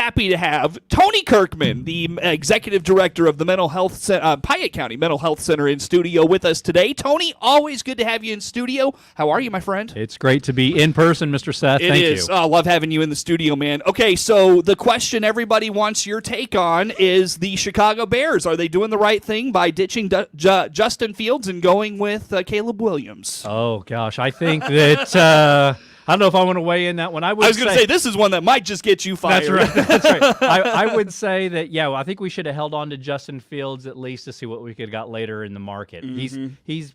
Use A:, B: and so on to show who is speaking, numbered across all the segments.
A: happy to have Tony Kirkman, the executive director of the Piatt County Mental Health Center, in studio with us today. Tony, always good to have you in studio. How are you, my friend?
B: It's great to be in person, Mr. Seth. Thank you.
A: It is. I love having you in the studio, man. Okay, so the question everybody wants your take on is the Chicago Bears. Are they doing the right thing by ditching Justin Fields and going with Caleb Williams?
B: Oh, gosh. I think that I don't know if I want to weigh in that one. I was going
A: to say this is one that might just get you fired.
B: That's right. That's right. I would say that, I think we should have held on to Justin Fields at least to see what we could have got later in the market.
A: Mm-hmm.
B: He's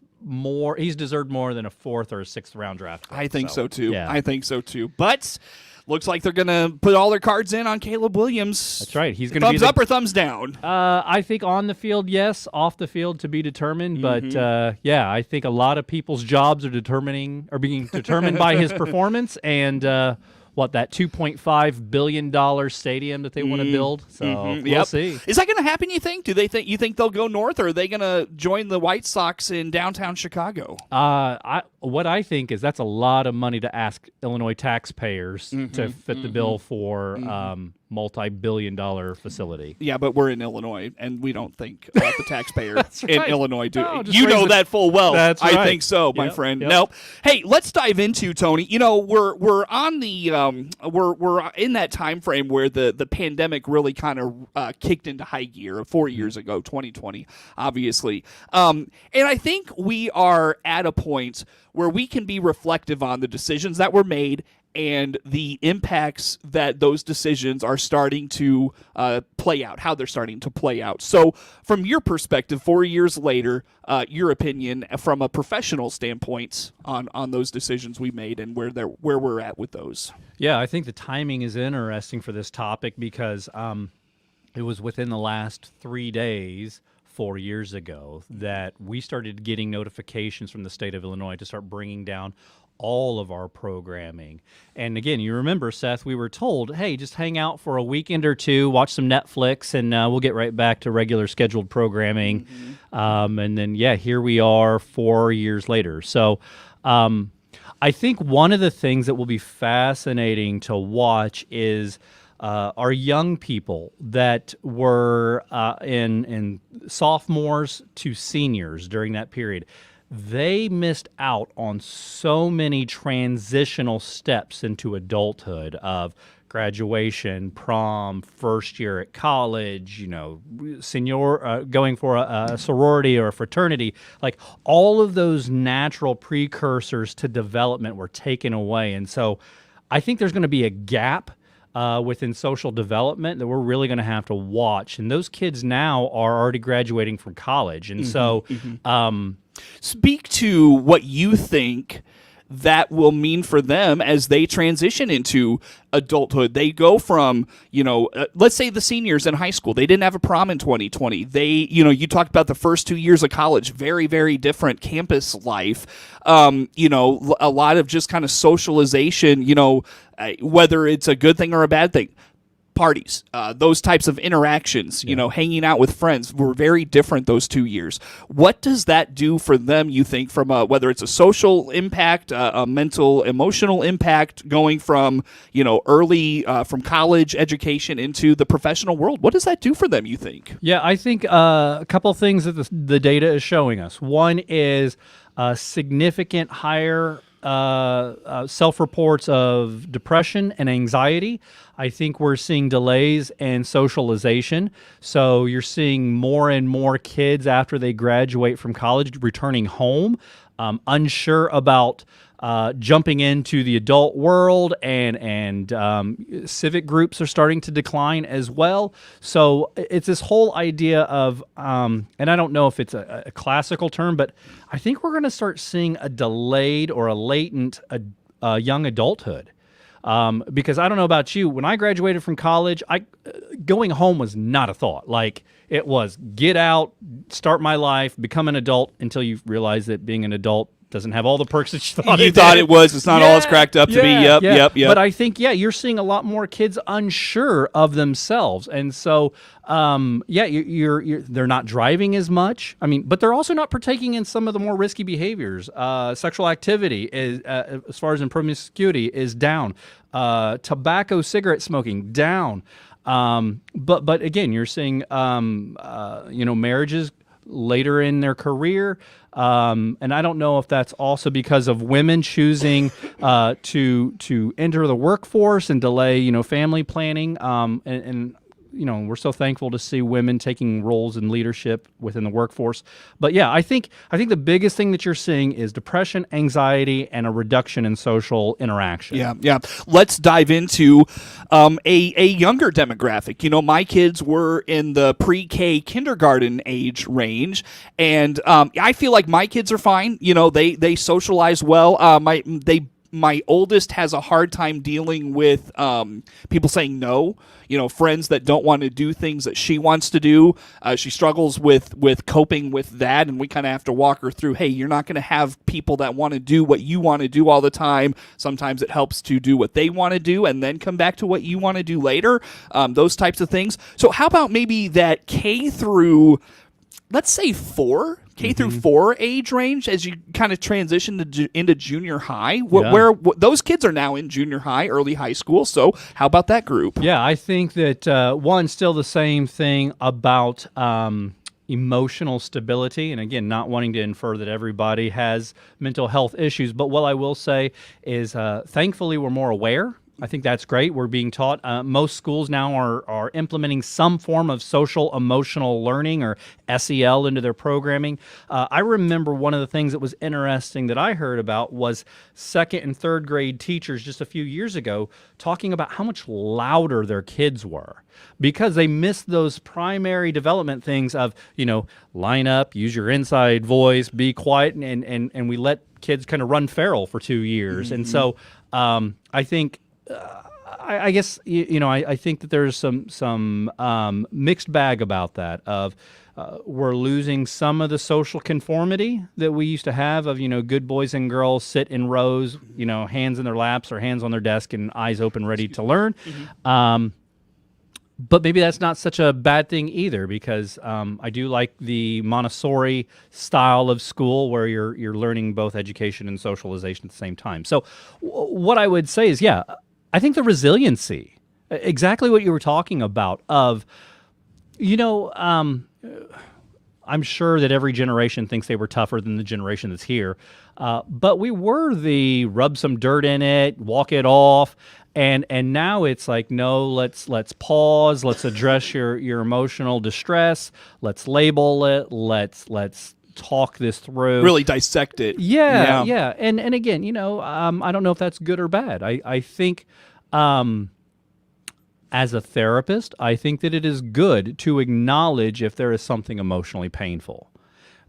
B: deserved more than a 4th or a 6th round draft pick.
A: I think so too.
B: Yeah.
A: I think so too. But looks like they're going to put all their cards in on Caleb Williams.
B: That's right. He's going to
A: thumbs up or thumbs down?
B: I think on the field, yes. Off the field, to be determined. But I think a lot of people's jobs are being determined by his performance and that $2.5 billion stadium that they want to build. So we'll see.
A: Is that going to happen? You think? You think they'll go north, or are they going to join the White Sox in downtown Chicago?
B: What I think is that's a lot of money to ask Illinois taxpayers to fit the bill for multi-billion-dollar facility.
A: Yeah, but we're in Illinois, and we don't think about the taxpayer in Illinois.
B: No,
A: you know that full well.
B: That's right.
A: I think so, my friend.
B: Yep.
A: Nope. Hey, let's dive into, Tony. We're on the we're in that time frame where the pandemic really kind of kicked into high gear 4 years ago, 2020, obviously. And I think we are at a point where we can be reflective on the decisions that were made and the impacts that those decisions are starting to play out, how they're starting to play out. So from your perspective, 4 years later, your opinion from a professional standpoint on those decisions we made and where we're at with those.
B: Yeah, I think the timing is interesting for this topic because it was within the last 3 days 4 years ago that we started getting notifications from the state of Illinois to start bringing down all of our programming. And again, you remember, Seth, we were told, hey, just hang out for a weekend or two, watch some Netflix, and we'll get right back to regular scheduled programming. And then, here we are 4 years later. So I think one of the things that will be fascinating to watch is our young people that were in sophomores to seniors during that period. They missed out on so many transitional steps into adulthood of graduation, prom, first year at college, going for a sorority or a fraternity. Like all of those natural precursors to development were taken away. And so I think there's going to be a gap within social development that we're really going to have to watch. And those kids now are already graduating from college. And
A: speak to what you think that will mean for them as they transition into adulthood. They go from, let's say the seniors in high school, they didn't have a prom in 2020. They, you talked about the first 2 years of college, very, very different campus life. A lot of just kind of socialization, whether it's a good thing or a bad thing. Parties, those types of interactions, hanging out with friends were very different those 2 years. What does that do for them, you think, from whether it's a social impact, a mental, emotional impact, going from, early, from college education into the professional world? What does that do for them, you think?
B: Yeah, I think a couple things that the data is showing us. One is significant higher self-reports of depression and anxiety. I think we're seeing delays in socialization. So you're seeing more and more kids after they graduate from college returning home, unsure about jumping into the adult world, and civic groups are starting to decline as well. So it's this whole idea of, and I don't know if it's a classical term, but I think we're going to start seeing a delayed or a latent young adulthood. Because I don't know about you, when I graduated from college, going home was not a thought. Like it was get out, start my life, become an adult until you realize that being an adult doesn't have all the perks that you thought it did.
A: You thought it was. It's not all it's cracked up to be. Yep.
B: But I think, you're seeing a lot more kids unsure of themselves. And so, they're not driving as much. I mean, but they're also not partaking in some of the more risky behaviors. Sexual activity, is, as far as in promiscuity, is down. Tobacco, cigarette smoking, down. But again, you're seeing marriages later in their career. And I don't know if that's also because of women choosing to enter the workforce and delay, family planning. And we're so thankful to see women taking roles in leadership within the workforce. But yeah, I think the biggest thing that you're seeing is depression, anxiety, and a reduction in social interaction.
A: Yeah. Let's dive into a younger demographic. My kids were in the pre-K kindergarten age range, and I feel like my kids are fine. They socialize well. My oldest has a hard time dealing with people saying no. Friends that don't want to do things that she wants to do. She struggles with coping with that, and we kind of have to walk her through, hey, you're not going to have people that want to do what you want to do all the time. Sometimes it helps to do what they want to do and then come back to what you want to do later, those types of things. So how about maybe that K through, let's say 4? K through 4 age range as you kind of transition into junior high, where those kids are now in junior high, early high school. So how about that group?
B: Yeah, I think that still the same thing about emotional stability. And again, not wanting to infer that everybody has mental health issues. But what I will say is thankfully we're more aware. I think that's great. We're being taught. Most schools now are implementing some form of social emotional learning or SEL into their programming. I remember one of the things that was interesting that I heard about was second and third grade teachers just a few years ago talking about how much louder their kids were because they missed those primary development things of, line up, use your inside voice, be quiet, and we let kids kind of run feral for 2 years. And so I think I guess I think that there's some mixed bag about that. Of we're losing some of the social conformity that we used to have. Of good boys and girls sit in rows, hands in their laps or hands on their desk and eyes open, ready to learn. But maybe that's not such a bad thing either, because I do like the Montessori style of school where you're learning both education and socialization at the same time. So what I would say is, I think the resiliency, exactly what you were talking about of, I'm sure that every generation thinks they were tougher than the generation that's here. But we were the rub some dirt in it, walk it off. And now it's like, no, let's pause. Let's address your emotional distress. Let's label it. Let's talk this through.
A: Really dissect it.
B: Yeah. And again, I don't know if that's good or bad. I think as a therapist, I think that it is good to acknowledge if there is something emotionally painful.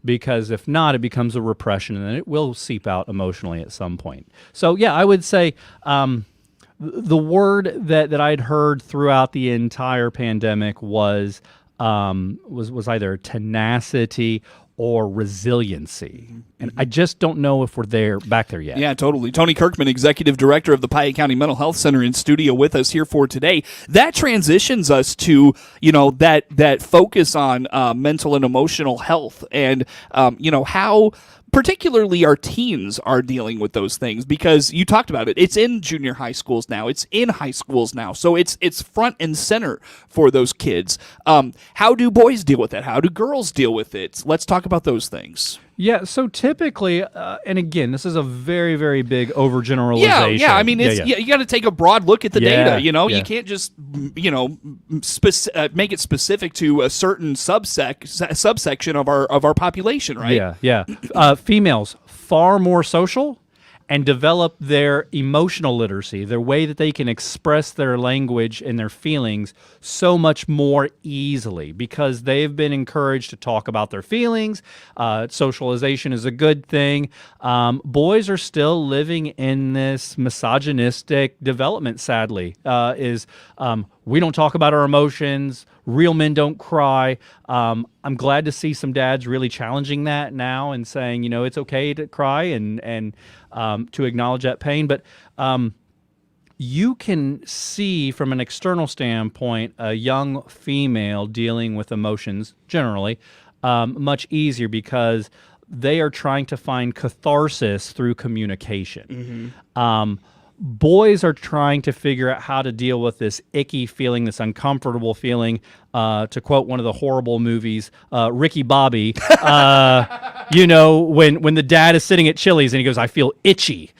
B: Because if not, it becomes a repression and then it will seep out emotionally at some point. So I would say the word that I'd heard throughout the entire pandemic was either tenacity or resiliency. And I just don't know if we're back there yet.
A: Yeah, totally. Tony Kirkman, Executive Director of the Piatt County Mental Health Center, in studio with us here for today. That transitions us to, that focus on mental and emotional health and, how particularly our teens are dealing with those things, because you talked about it. It's in junior high schools now. It's in high schools now. So it's front and center for those kids. How do boys deal with that? How do girls deal with it? Let's talk about those things.
B: Yeah, so typically, and again, this is a very, very big overgeneralization.
A: Yeah. I mean, you got to take a broad look at the data. You can't just, make it specific to a certain subsection of our population, right?
B: Yeah. Females far more social and develop their emotional literacy, their way that they can express their language and their feelings so much more easily because they've been encouraged to talk about their feelings. Socialization is a good thing. Boys are still living in this misogynistic development, sadly, we don't talk about our emotions. Real men don't cry. I'm glad to see some dads really challenging that now and saying, it's okay to cry and to acknowledge that pain. But you can see from an external standpoint a young female dealing with emotions generally much easier because they are trying to find catharsis through communication. boys are trying to figure out how to deal with this icky feeling, this uncomfortable feeling. To quote one of the horrible movies, Ricky Bobby, when the dad is sitting at Chili's and he goes, I feel itchy,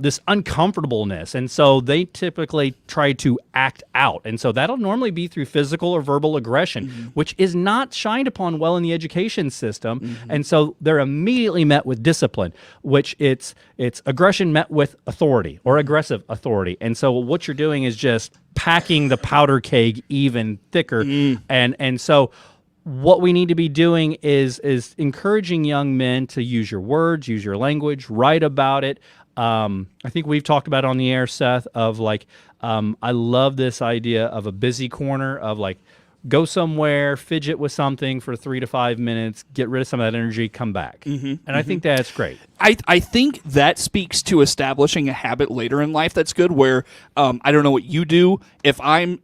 B: this uncomfortableness. And so they typically try to act out. And so that'll normally be through physical or verbal aggression, which is not shined upon well in the education system. And so they're immediately met with discipline, which it's aggression met with authority or aggressive authority. And so what you're doing is just packing the powder keg even thicker. And so what we need to be doing is encouraging young men to use your words, use your language, write about it. I think we've talked about it on the air, Seth, of I love this idea of a busy corner of go somewhere, fidget with something for 3 to 5 minutes, get rid of some of that energy, come back. I think that's great.
A: I think that speaks to establishing a habit later in life that's good, where I don't know what you do. If I'm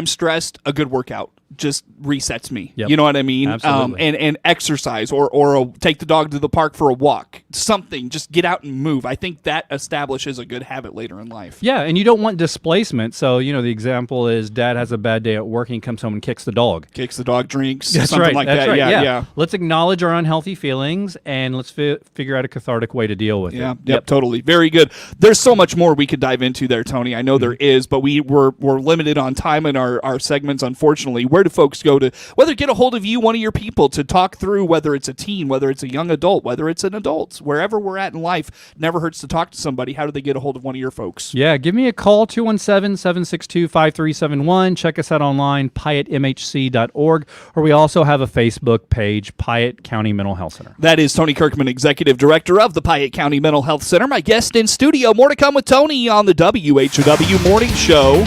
A: stressed, a good workout just resets me.
B: Yep.
A: You know what I mean?
B: Absolutely.
A: And exercise or take the dog to the park for a walk. Something, just get out and move. I think that establishes a good habit later in life.
B: Yeah, and you don't want displacement. So, the example is dad has a bad day at work and he comes home and kicks the dog.
A: Kicks the dog, drinks,
B: That's
A: something
B: right.
A: like
B: That's
A: that.
B: right.
A: Yeah.
B: Let's acknowledge our unhealthy feelings and let's figure out a cathartic way to deal with it.
A: Yep, totally. Very good. There's so much more we could dive into there, Tony. I know there is, but we're limited on time in our segments, unfortunately. Where do folks go to whether get a hold of you, one of your people, to talk through whether it's a teen, whether it's a young adult, whether it's an adult, wherever we're at in life, never hurts to talk to somebody. How do they get a hold of one of your folks?
B: Yeah, give me a call, 217-762-5371. Check us out online, piattmhc.org, or we also have a Facebook page, Piatt County Mental Health Center.
A: That is Tony Kirkman, Executive Director of the Piatt County Mental Health Center. My guest in studio. More to come with Tony on the WHOW Morning Show.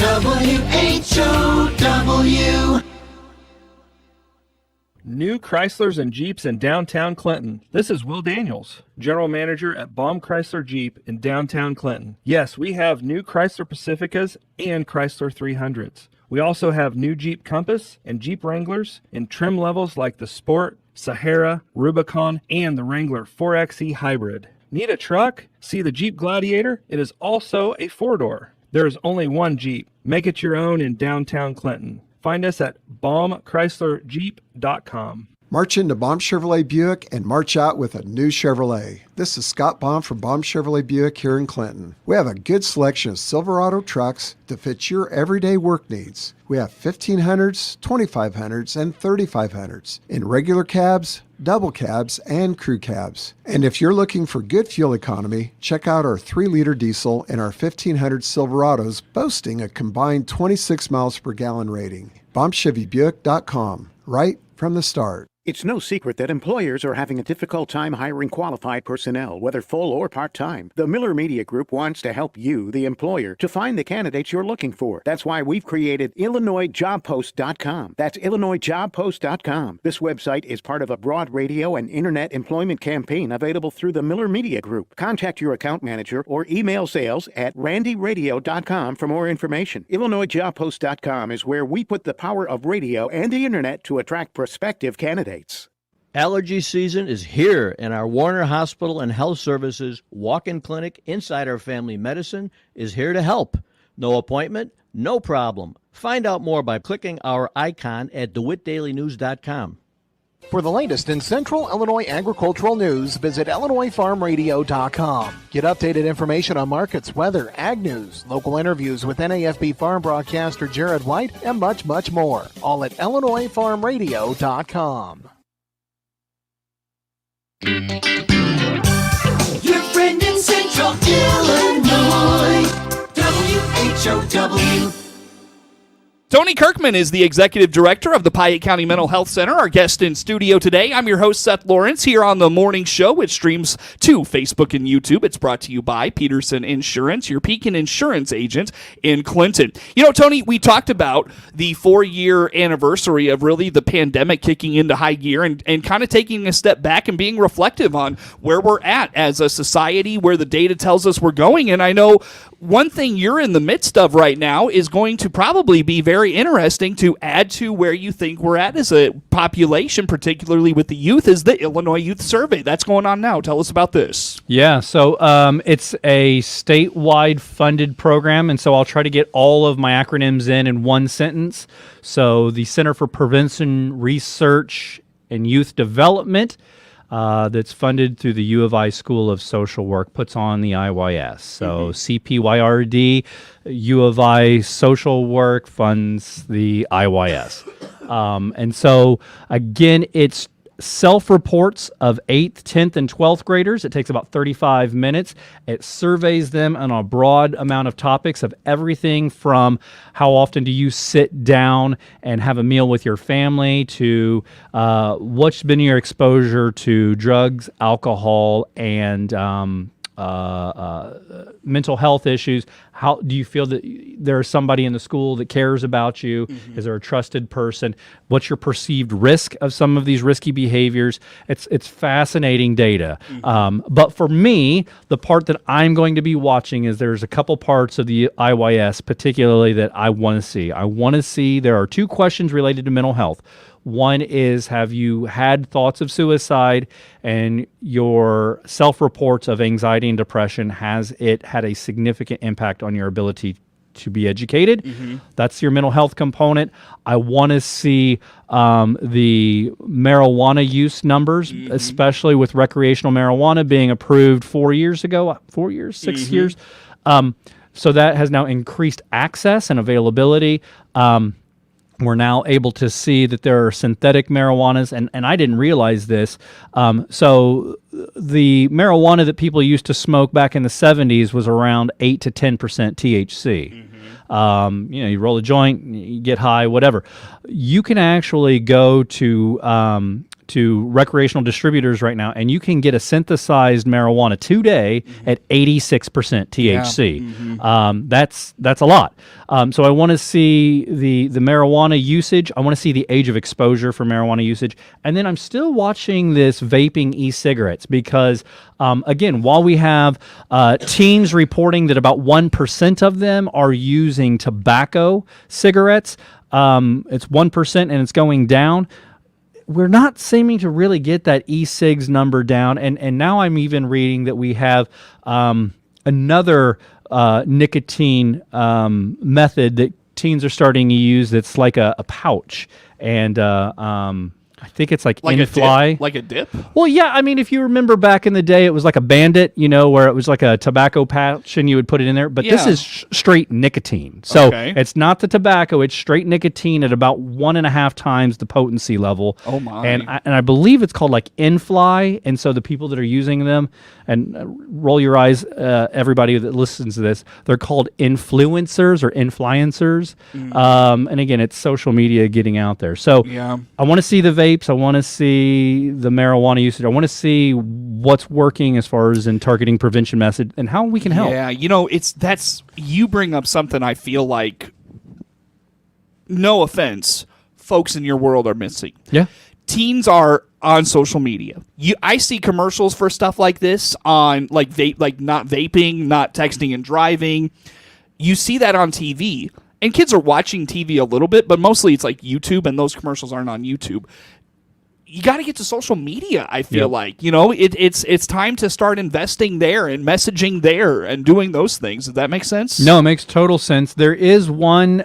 C: WHOW.
D: New Chryslers and Jeeps in downtown Clinton. This is Will Daniels, General Manager at Baum Chrysler Jeep in downtown Clinton. Yes, we have new Chrysler Pacificas and Chrysler 300s. We also have new Jeep Compass and Jeep Wranglers in trim levels like the Sport, Sahara, Rubicon, and the Wrangler 4xe Hybrid. Need a truck? See the Jeep Gladiator? It is also a 4-door. There is only one Jeep. Make it your own in downtown Clinton. Find us at baumchryslerjeep.com.
E: March into Baum Chevrolet Buick and march out with a new Chevrolet. This is Scott Baum from Baum Chevrolet Buick here in Clinton. We have a good selection of Silverado trucks to fit your everyday work needs. We have 1500s, 2500s, and 3500s in regular cabs, double cabs, and crew cabs. And if you're looking for good fuel economy, check out our 3-liter diesel and our 1500 Silverados boasting a combined 26 miles per gallon rating. BaumChevyBuick.com, right from the start.
F: It's no secret that employers are having a difficult time hiring qualified personnel, whether full or part-time. The Miller Media Group wants to help you, the employer, to find the candidates you're looking for. That's why we've created IllinoisJobPost.com. That's IllinoisJobPost.com. This website is part of a broad radio and internet employment campaign available through the Miller Media Group. Contact your account manager or email sales at randyradio.com for more information. IllinoisJobPost.com is where we put the power of radio and the internet to attract prospective candidates.
G: Allergy season is here, and our Warner Hospital and Health Services walk-in clinic inside our family medicine is here to help. No appointment, no problem. Find out more by clicking our icon at DeWittDailyNews.com.
H: For the latest in Central Illinois agricultural news, visit IllinoisFarmRadio.com. Get updated information on markets, weather, ag news, local interviews with NAFB farm broadcaster Jared White, and much, much more. All at IllinoisFarmRadio.com.
C: Your friend in Central Illinois. WHOW.
A: Tony Kirkman is the Executive Director of the Piatt County Mental Health Center, our guest in studio today. I'm your host, Seth Lawrence, here on the morning show, which streams to Facebook and YouTube. It's brought to you by Peterson Insurance, your Pekin Insurance agent in Clinton. You know, Tony, we talked about the 4-year anniversary of really the pandemic kicking into high gear and kind of taking a step back and being reflective on where we're at as a society, where the data tells us we're going. And I know one thing you're in the midst of right now is going to probably be very interesting interesting to add to where you think we're at as a population, particularly with the youth, is the Illinois Youth Survey. That's going on now. Tell us about this.
B: Yeah, so it's a statewide funded program, and so I'll try to get all of my acronyms in one sentence. So the Center for Prevention Research and Youth Development, that's funded through the U of I School of Social Work, puts on the IYS. So CPYRD, U of I Social Work funds the IYS. And so, again, it's self-reports of 8th, 10th, and 12th graders. It takes about 35 minutes. It surveys them on a broad amount of topics of everything from how often do you sit down and have a meal with your family to what's been your exposure to drugs, alcohol, and mental health issues. How do you feel that there's somebody in the school that cares about you? Is there a trusted person? What's your perceived risk of some of these risky behaviors? It's fascinating data. But for me, the part that I'm going to be watching is there's a couple parts of the IYS particularly that I want to see. I want to see there are 2 questions related to mental health. One is, have you had thoughts of suicide, and your self-reports of anxiety and depression, has it had a significant impact on your ability to be educated? That's your mental health component. I want to see the marijuana use numbers, especially with recreational marijuana being approved 4 years ago, 4 years, 6 years. So that has now increased access and availability. We're now able to see that there are synthetic marijuanas, and I didn't realize this. So the marijuana that people used to smoke back in the 70s was around 8 to 10% THC. You roll a joint, you get high, whatever. You can actually go to recreational distributors right now, and you can get a synthesized marijuana today at 86% THC. That's a lot. So I want to see the marijuana usage. I want to see the age of exposure for marijuana usage. And then I'm still watching this vaping e-cigarettes because, again, while we have teens reporting that about 1% of them are using tobacco cigarettes, it's 1% and it's going down. We're not seeming to really get that e-cigs number down, and now I'm even reading that we have another nicotine method that teens are starting to use that's like a pouch, and I think it's like in-fly.
A: Like a dip?
B: Well, yeah. I mean, if you remember back in the day, it was like a Bandit, where it was like a tobacco pouch and you would put it in there. But this is straight nicotine. So it's not the tobacco. It's straight nicotine at about 1.5 times the potency level.
A: Oh, my.
B: And I believe it's called like in-fly. And so the people that are using them, and roll your eyes, everybody that listens to this, they're called influencers or influencers. And again, it's social media getting out there. So I want to see the vape. I want to see the marijuana usage. I want to see what's working as far as in targeting prevention message and how we can help.
A: Yeah, you bring up something I feel like, no offense, folks in your world are missing.
B: Yeah.
A: Teens are on social media. I see commercials for stuff like this on not vaping, not texting and driving. You see that on TV. And kids are watching TV a little bit, but mostly it's like YouTube, and those commercials aren't on YouTube. You got to get to social media, I feel like. It's time to start investing there and messaging there and doing those things. Does that make sense?
B: No, it makes total sense. There is one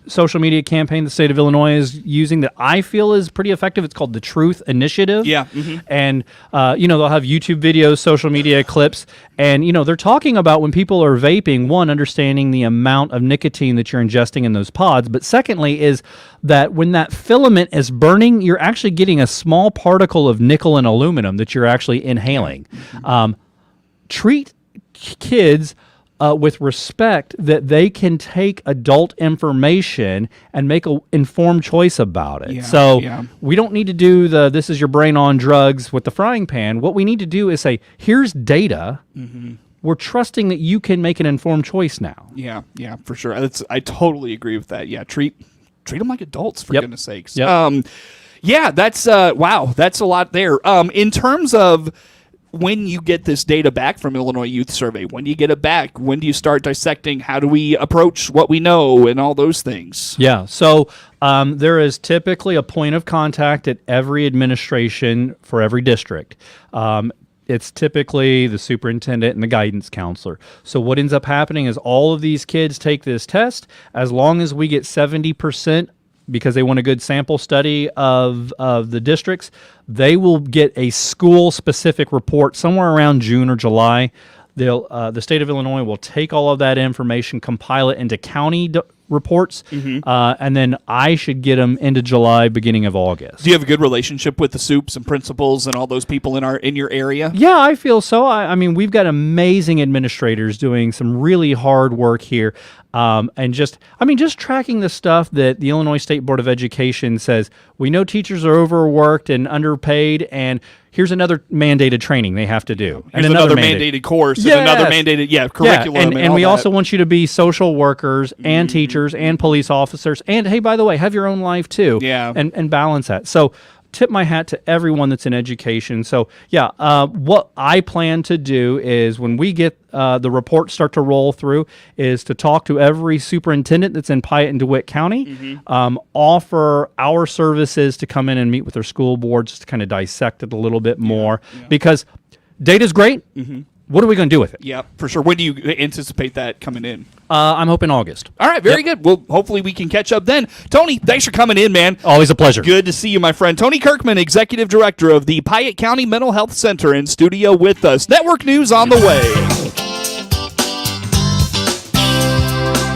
B: social media campaign the state of Illinois is using that I feel is pretty effective. It's called the Truth Initiative.
A: Yeah.
B: And, they'll have YouTube videos, social media clips, and, they're talking about when people are vaping, one, understanding the amount of nicotine that you're ingesting in those pods, but secondly is that when that filament is burning, you're actually getting a small particle of nickel and aluminum that you're actually inhaling. Treat kids with respect that they can take adult information and make an informed choice about it. We don't need to do this is your brain on drugs with the frying pan. What we need to do is say, here's data. We're trusting that you can make an informed choice now.
A: Yeah, for sure. I totally agree with that. Yeah, treat them like adults, for goodness sakes.
B: Yep.
A: Yeah, that's wow, that's a lot there. In terms of when you get this data back from Illinois Youth Survey, when do you get it back? When do you start dissecting? How do we approach what we know and all those things?
B: Yeah. So there is typically a point of contact at every administration for every district. It's typically the superintendent and the guidance counselor. So what ends up happening is all of these kids take this test. As long as we get 70%, because they want a good sample study of the districts, they will get a school-specific report somewhere around June or July. The state of Illinois will take all of that information, compile it into county reports, and then I should get them into July, beginning of August.
A: Do you have a good relationship with the soups and principals and all those people in your area?
B: Yeah, I feel so. I mean, we've got amazing administrators doing some really hard work here. And just tracking the stuff that the Illinois State Board of Education says, we know teachers are overworked and underpaid, and here's another mandated training they have to do.
A: Here's
B: and
A: another mandated course and another mandated curriculum.
B: And we
A: all
B: also
A: that.
B: want you to be social workers and teachers and police officers. And hey, by the way, have your own life too.
A: Yeah.
B: And balance that. So tip my hat to everyone that's in education. So what I plan to do is when we get the reports start to roll through is to talk to every superintendent that's in Piatt and DeWitt County, offer our services to come in and meet with their school boards to kind of dissect it a little bit more because data's great. What are we going to do with it?
A: Yeah, for sure. When do you anticipate that coming in?
B: I'm hoping August.
A: All right, very good. Well, hopefully we can catch up then. Tony, thanks for coming in, man.
B: Always a pleasure.
A: Good to see you, my friend. Tony Kirkman, Executive Director of the Piatt County Mental Health Center, in studio with us. Network News on the way.